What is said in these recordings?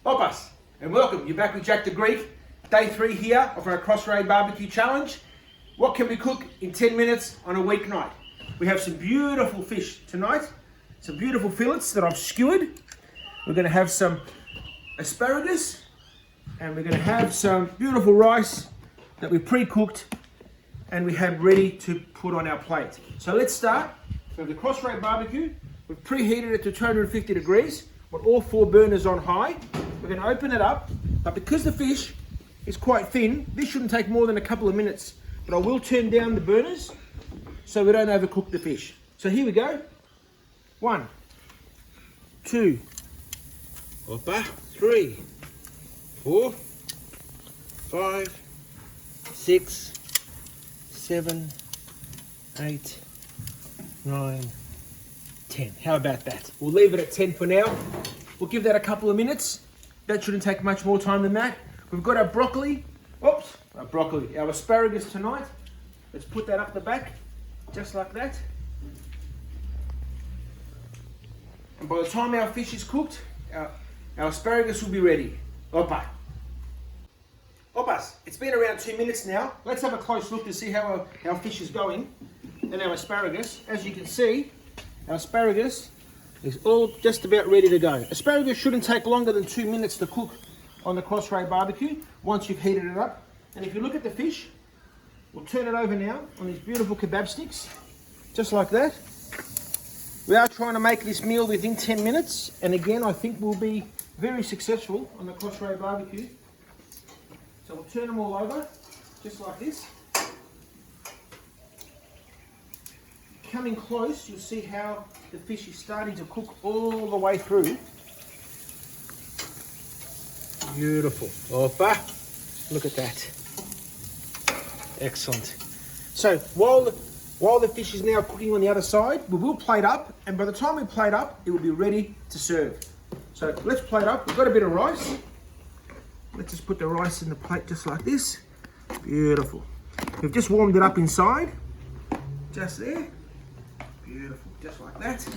Oppas, and welcome. You're back with Jack the Greek. Day 3 here of our Crossrail Barbecue Challenge. What can we cook in 10 minutes on a weeknight? We have some beautiful fish tonight. Some beautiful fillets that I've skewered. We're going to have some asparagus. And we're going to have some beautiful rice that we pre-cooked and we have ready to put on our plate. So let's start. We have the Crossrail Barbecue. We've preheated it to 250 degrees. With all 4 burners on high. We're going to open it up, but because the fish is quite thin, this shouldn't take more than a couple of minutes. But I will turn down the burners so we don't overcook the fish. So here we go. 1, 2, 3, 4, 5, 6, 7, 8, 9, 10. How about that? We'll leave it at 10 for now. We'll give that a couple of minutes. That shouldn't take much more time than that. We've got our broccoli. Oops, our asparagus tonight. Let's put that up the back, just like that. And by the time our fish is cooked, our asparagus will be ready. Oppas, it's been around 2 minutes now. Let's have a close look to see how our fish is going and our asparagus. As you can see, our asparagus is all just about ready to go. Asparagus shouldn't take longer than 2 minutes to cook on the Crossrail Barbecue once you've heated it up. And if you look at the fish, we'll turn it over now on these beautiful kebab sticks, just like that. We are trying to make this meal within 10 minutes, and again, I think we'll be very successful on the Crossrail Barbecue. So we'll turn them all over, just like this. Coming close, you'll see how the fish is starting to cook all the way through. Beautiful. Oppa. Look at that. Excellent. So while the fish is now cooking on the other side, we will plate up, and by the time we plate up, it will be ready to serve. So let's plate up. We've got a bit of rice. Let's just put the rice in the plate just like this. Beautiful. We've just warmed it up inside. Just there. Beautiful, just like that.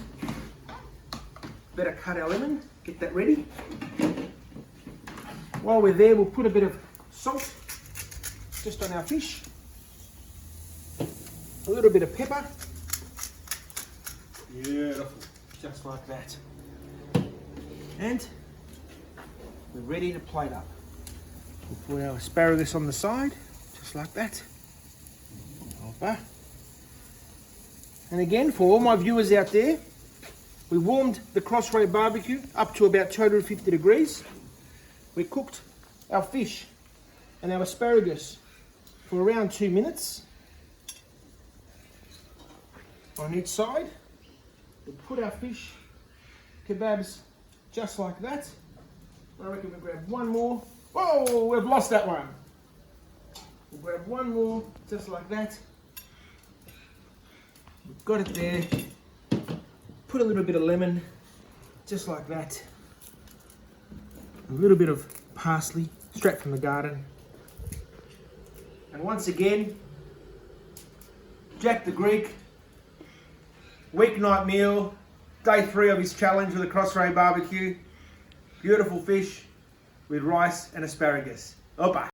Better cut our lemon, get that ready. While we're there, we'll put a bit of salt just on our fish. A little bit of pepper. Beautiful, just like that. And we're ready to plate up. We'll put our asparagus on the side, just like that. Oppa. And again, for all my viewers out there, we warmed the Crossrail Barbecue up to about 250 degrees. We cooked our fish and our asparagus for around 2 minutes on each side. We put our fish kebabs just like that. I reckon we'll grab one more. Whoa, we've lost that one. We'll grab one more just like that. We've got it there. Put a little bit of lemon, just like that. A little bit of parsley, straight from the garden. And once again, Jack the Greek, weeknight meal, day 3 of his challenge with the Crossrail Barbecue. Beautiful fish with rice and asparagus. Oppa.